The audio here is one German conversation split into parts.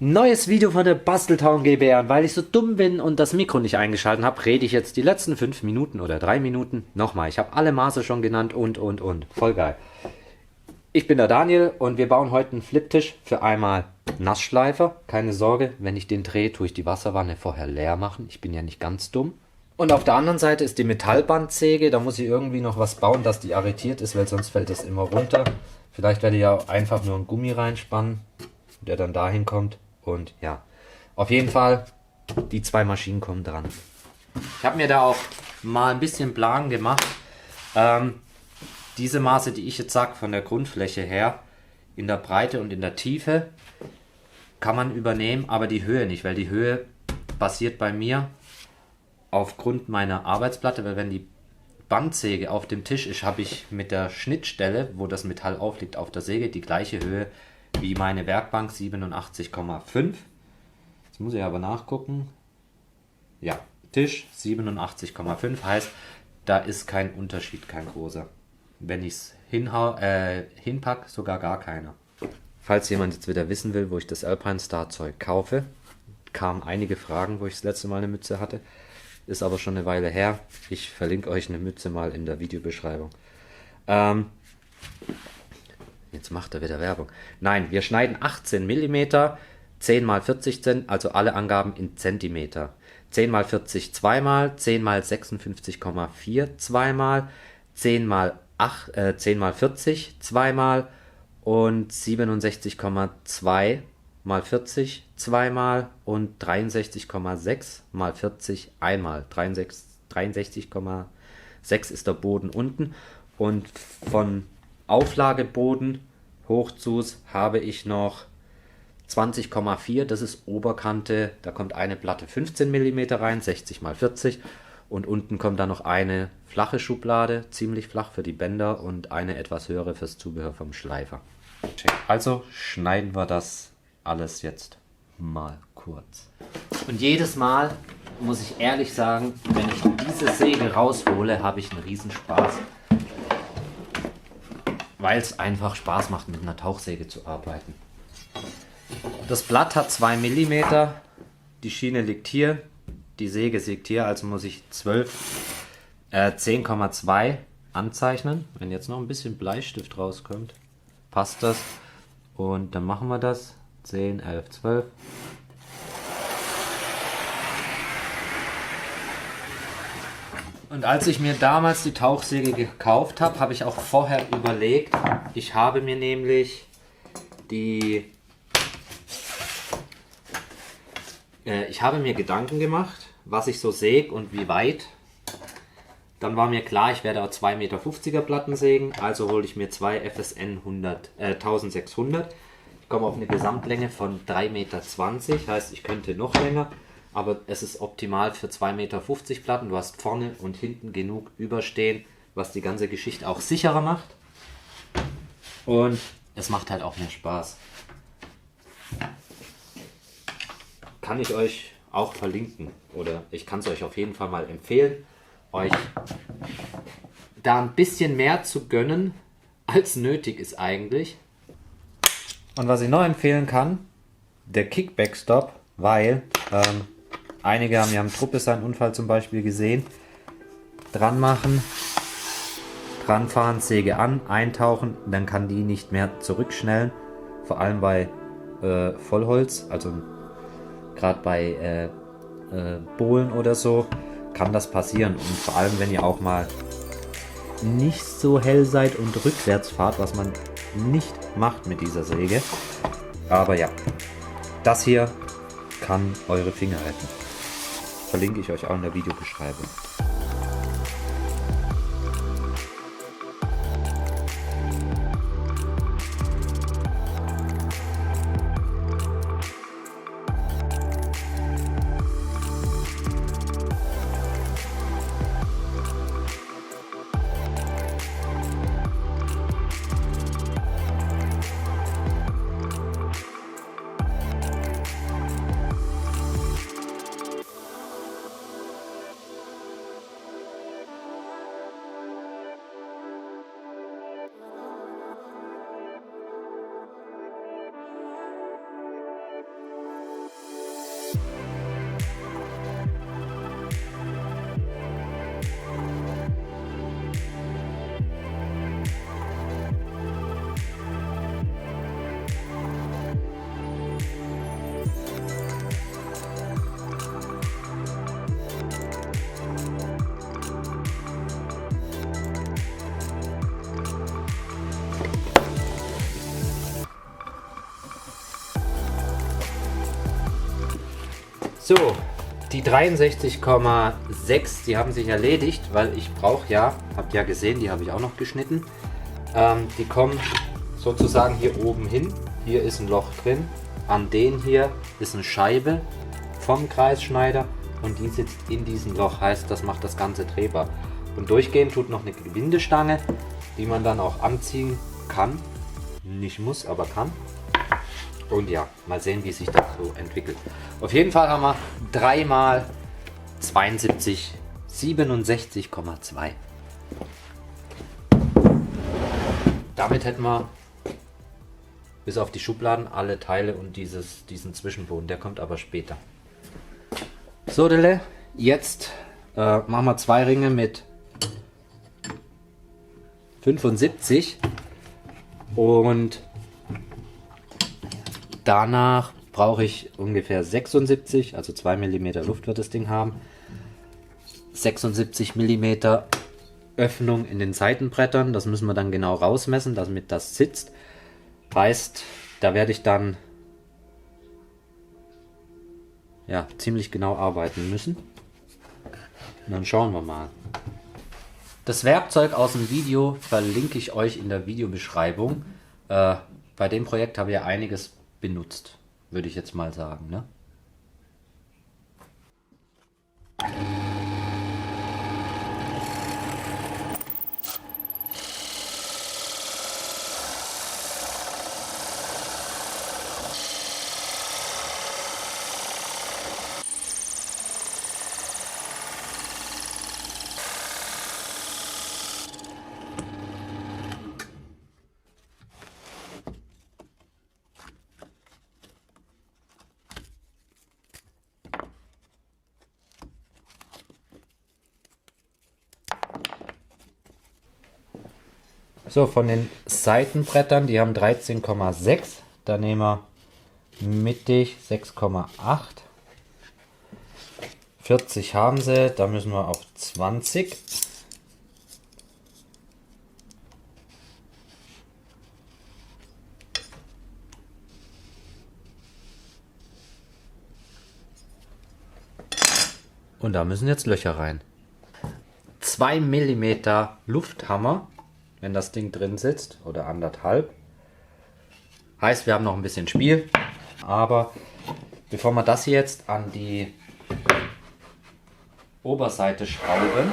Neues Video von der Basteltown GbR. Und weil ich so dumm bin und das Mikro nicht eingeschaltet habe, rede ich jetzt die letzten 5 Minuten oder 3 Minuten nochmal. Ich habe alle Maße schon genannt und. Voll geil. Ich bin der Daniel und wir bauen heute einen Fliptisch für einmal Nassschleifer. Keine Sorge, wenn ich den drehe, tue ich die Wasserwanne vorher leer machen. Ich bin ja nicht ganz dumm. Und auf der anderen Seite ist die Metallbandsäge. Da muss ich irgendwie noch was bauen, dass die arretiert ist, weil sonst fällt das immer runter. Vielleicht werde ich ja einfach nur einen Gummi reinspannen, der dann dahin kommt. Und ja, auf jeden Fall, die 2 Maschinen kommen dran. Ich habe mir da auch mal ein bisschen Plan gemacht. Diese Maße, die ich jetzt sage, von der Grundfläche her, in der Breite und in der Tiefe, kann man übernehmen, aber die Höhe nicht, weil die Höhe basiert bei mir aufgrund meiner Arbeitsplatte, weil wenn die Bandsäge auf dem Tisch ist, habe ich mit der Schnittstelle, wo das Metall aufliegt, auf der Säge die gleiche Höhe wie meine Werkbank, 87,5. Jetzt muss ich aber nachgucken. Ja, Tisch 87,5 heißt, da ist kein Unterschied, kein großer. Wenn ich es hinpacke, sogar gar keiner. Falls jemand jetzt wieder wissen will, wo ich das Alpine Star Zeug kaufe, kamen einige Fragen, wo ich das letzte Mal eine Mütze hatte. Ist aber schon eine Weile her. Ich verlinke euch eine Mütze mal in der Videobeschreibung. Jetzt macht er wieder Werbung. Nein, wir schneiden 18 mm, 10 x 40 cm, also alle Angaben in Zentimeter. 10 x 40 zweimal, 10 x 56,4 zweimal, 10 x 40 zweimal und 67,2 x 40 zweimal und 63,6 x 40 einmal. 63,6 ist der Boden unten und von Auflageboden Hochzus habe ich noch 20,4, das ist Oberkante, da kommt eine Platte 15 mm rein, 60 x 40 und unten kommt dann noch eine flache Schublade, ziemlich flach für die Bänder und eine etwas höhere fürs Zubehör vom Schleifer. Also schneiden wir das alles jetzt mal kurz. Und jedes Mal muss ich ehrlich sagen, wenn ich diese Säge raushole, habe ich einen Riesenspaß. Weil es einfach Spaß macht, mit einer Tauchsäge zu arbeiten. Das Blatt hat 2 mm, die Schiene liegt hier, die Säge liegt hier, also muss ich 10,2 anzeichnen. Wenn jetzt noch ein bisschen Bleistift rauskommt, passt das. Und dann machen wir das. 10, 11, 12. Und als ich mir damals die Tauchsäge gekauft habe, habe ich auch vorher überlegt, ich habe mir nämlich Gedanken gemacht, was ich so säge und wie weit. Dann war mir klar, ich werde auch 2,50 Meter Platten sägen, also hole ich mir 2 FSN 1600. Ich komme auf eine Gesamtlänge von 3,20 Meter, heißt ich könnte noch länger. Aber es ist optimal für 2,50 Meter Platten. Du hast vorne und hinten genug überstehen, was die ganze Geschichte auch sicherer macht. Und es macht halt auch mehr Spaß. Kann ich euch auch verlinken. Oder ich kann es euch auf jeden Fall mal empfehlen, euch da ein bisschen mehr zu gönnen, als nötig ist eigentlich. Und was ich noch empfehlen kann, der Kickback-Stop, weil einige haben ja am Truppe seinen Unfall zum Beispiel gesehen. Dran machen, dran fahren, Säge an, eintauchen, dann kann die nicht mehr zurückschnellen. Vor allem bei Vollholz, also gerade bei Bohlen oder so, kann das passieren. Und vor allem, wenn ihr auch mal nicht so hell seid und rückwärts fahrt, was man nicht macht mit dieser Säge. Aber ja, das hier kann eure Finger retten. Verlinke ich euch auch in der Videobeschreibung. So, die 63,6, die haben sich erledigt, weil ich brauche ja, habt ja gesehen, die habe ich auch noch geschnitten. Die kommen sozusagen hier oben hin. Hier ist ein Loch drin. An den hier ist eine Scheibe vom Kreisschneider und die sitzt in diesem Loch. Heißt, das macht das Ganze drehbar. Und durchgehen tut noch eine Gewindestange, die man dann auch anziehen kann. Nicht muss, aber kann. Und ja, mal sehen, wie sich das so entwickelt. Auf jeden Fall haben wir 3 mal 72, 67,2. Damit hätten wir bis auf die Schubladen alle Teile und diesen Zwischenboden. Der kommt aber später. So, Dele, jetzt machen wir 2 Ringe mit 75 und danach brauche ich ungefähr 76, also 2 mm Luft wird das Ding haben, 76 mm Öffnung in den Seitenbrettern, das müssen wir dann genau rausmessen, damit das sitzt. Heißt, da werde ich dann ja ziemlich genau arbeiten müssen. Und dann schauen wir mal. Das Werkzeug aus dem Video verlinke ich euch in der Videobeschreibung. Bei dem Projekt habe ich ja einiges benutzt, würde ich jetzt mal sagen, ne? So, von den Seitenbrettern, die haben 13,6. Da nehmen wir mittig 6,8. 40 haben sie, da müssen wir auf 20. Und da müssen jetzt Löcher rein. 2 mm Lufthammer, wenn das Ding drin sitzt, oder 1,5. Heißt, wir haben noch ein bisschen Spiel. Aber bevor wir das jetzt an die Oberseite schrauben,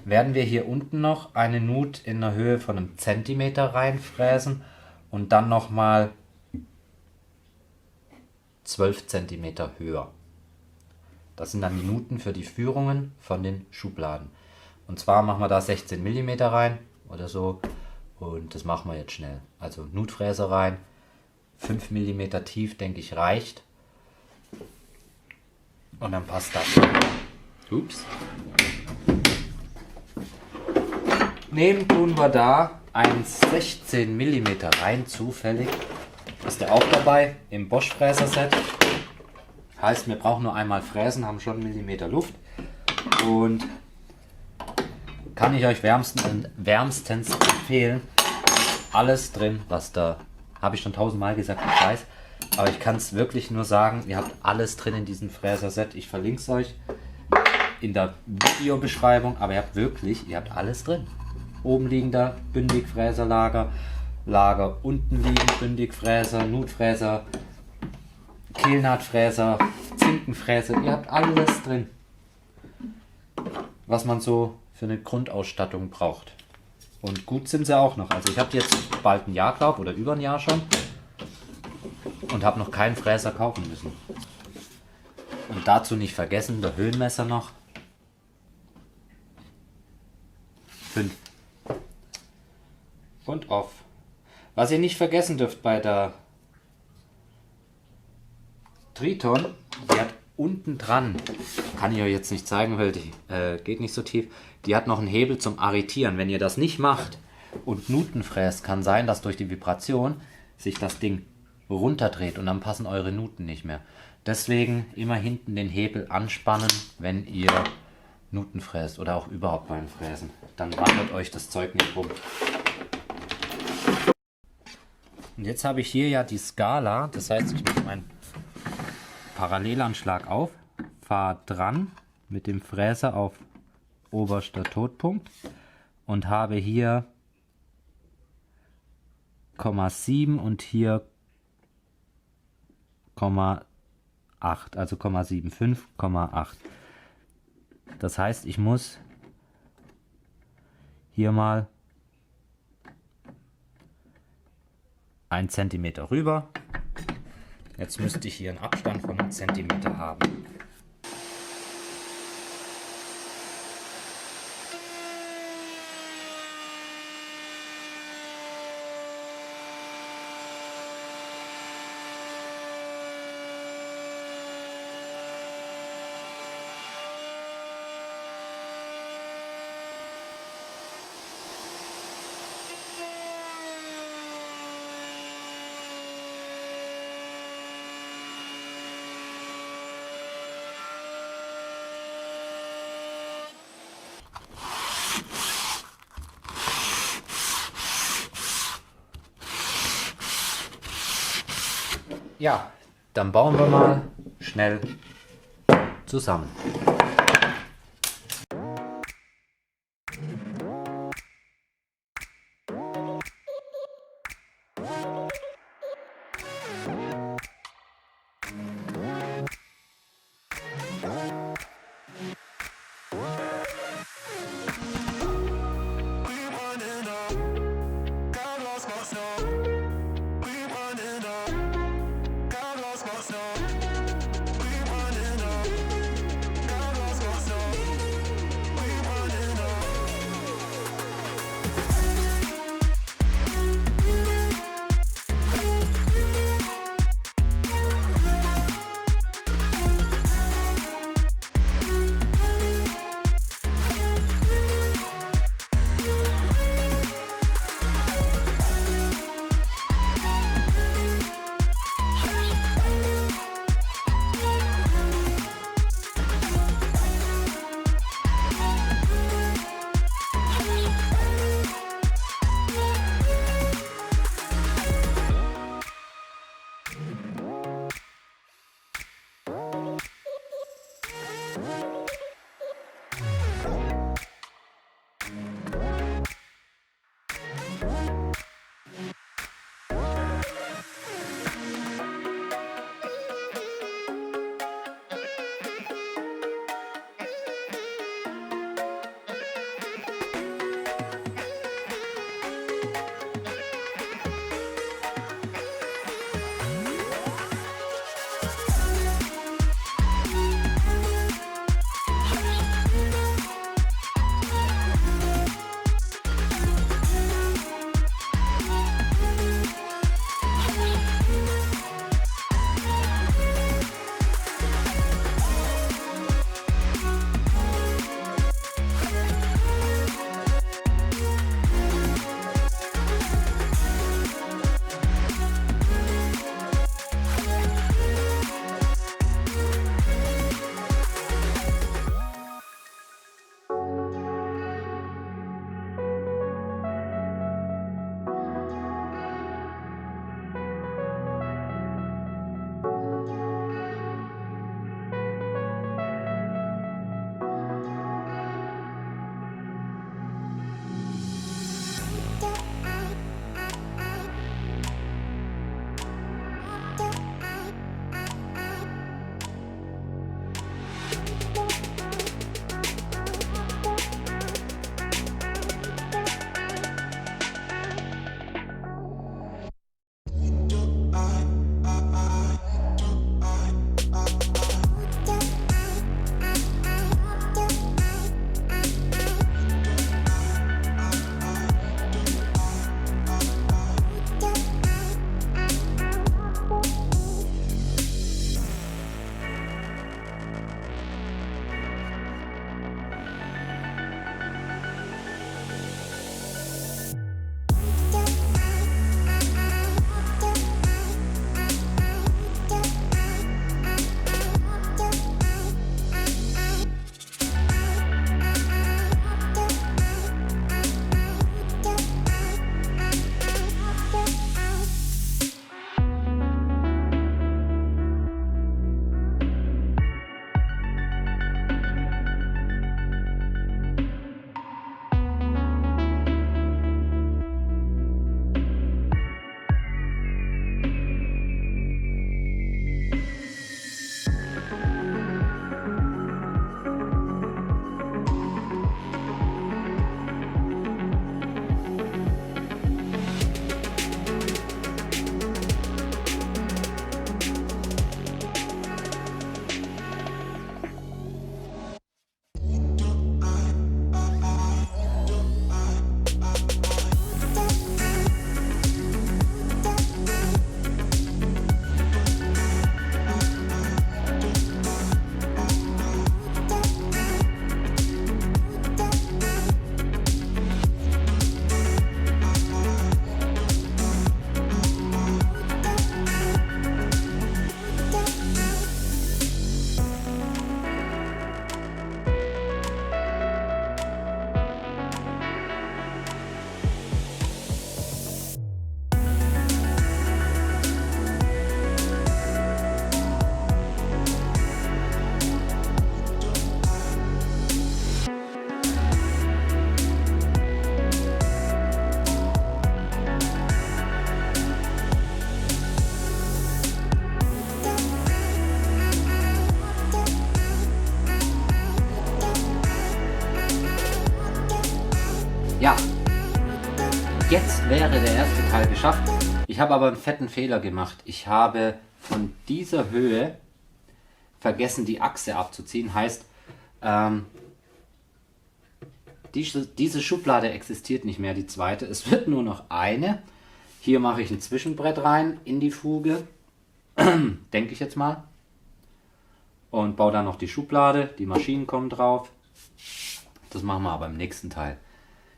werden wir hier unten noch eine Nut in der Höhe von 1 cm reinfräsen und dann nochmal 12 cm höher. Das sind dann die Nuten für die Führungen von den Schubladen. Und zwar machen wir da 16 mm rein oder so. Und das machen wir jetzt schnell. Also Nutfräse rein. 5 mm tief, denke ich, reicht. Und dann passt das. Ups. Nehmen tun wir da ein 16 mm rein, zufällig. Ist der auch dabei im Bosch Fräserset. Heißt, wir brauchen nur einmal fräsen, haben schon Millimeter Luft. Und kann ich euch wärmstens empfehlen. Alles drin, was da, habe ich schon 1000-mal gesagt, ich weiß. Aber ich kann es wirklich nur sagen, ihr habt alles drin in diesem Fräserset. Ich verlinke es euch in der Videobeschreibung. Aber ihr habt alles drin. Oben liegender Bündigfräserlager, Lager unten liegend Bündigfräser, Nutfräser, Kehlnahtfräser, Zinkenfräse, ihr habt alles drin, was man so für eine Grundausstattung braucht. Und gut sind sie auch noch. Also ich habe jetzt bald ein Jahr, glaube oder über ein Jahr schon und habe noch keinen Fräser kaufen müssen. Und dazu nicht vergessen, der Höhenmesser noch. 5. Und off. Was ihr nicht vergessen dürft bei der Triton, die hat unten dran, kann ich euch jetzt nicht zeigen, weil die geht nicht so tief, die hat noch einen Hebel zum Arretieren. Wenn ihr das nicht macht und Nuten fräst, kann sein, dass durch die Vibration sich das Ding runterdreht und dann passen eure Nuten nicht mehr. Deswegen immer hinten den Hebel anspannen, wenn ihr Nuten fräst oder auch überhaupt beim Fräsen. Dann wandert euch das Zeug nicht rum. Und jetzt habe ich hier ja die Skala, das heißt, ich muss mein Parallelanschlag auf, fahre dran mit dem Fräser auf oberster Totpunkt und habe hier 0,7 und hier 0,8, also 0,75, 0,8. Das heißt, ich muss hier mal 1 cm rüber. Jetzt müsste ich hier einen Abstand von 1 cm haben. Ja, dann bauen wir mal schnell zusammen. jetzt wäre der erste Teil geschafft. Ich habe aber einen fetten Fehler gemacht. Ich habe von dieser Höhe vergessen, die Achse abzuziehen. Heißt, diese Schublade existiert nicht mehr, die zweite. Es wird nur noch eine. Hier mache ich ein Zwischenbrett rein in die Fuge, denke ich jetzt mal. Und baue dann noch die Schublade. Die Maschinen kommen drauf. Das machen wir aber im nächsten Teil.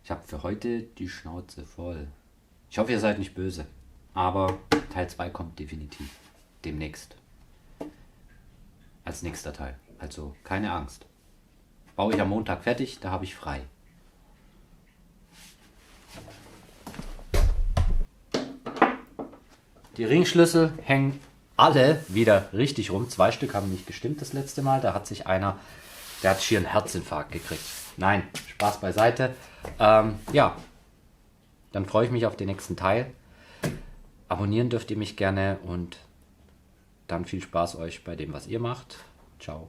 Ich habe für heute die Schnauze voll. Ich hoffe, ihr seid nicht böse. Aber Teil 2 kommt definitiv demnächst. Als nächster Teil. Also keine Angst. Baue ich am Montag fertig, da habe ich frei. Die Ringschlüssel hängen alle wieder richtig rum. 2 Stück haben nicht gestimmt das letzte Mal. Da hat sich einer, der hat schier einen Herzinfarkt gekriegt. Nein, Spaß beiseite. Ja, dann freue ich mich auf den nächsten Teil. Abonnieren dürft ihr mich gerne und dann viel Spaß euch bei dem, was ihr macht. Ciao.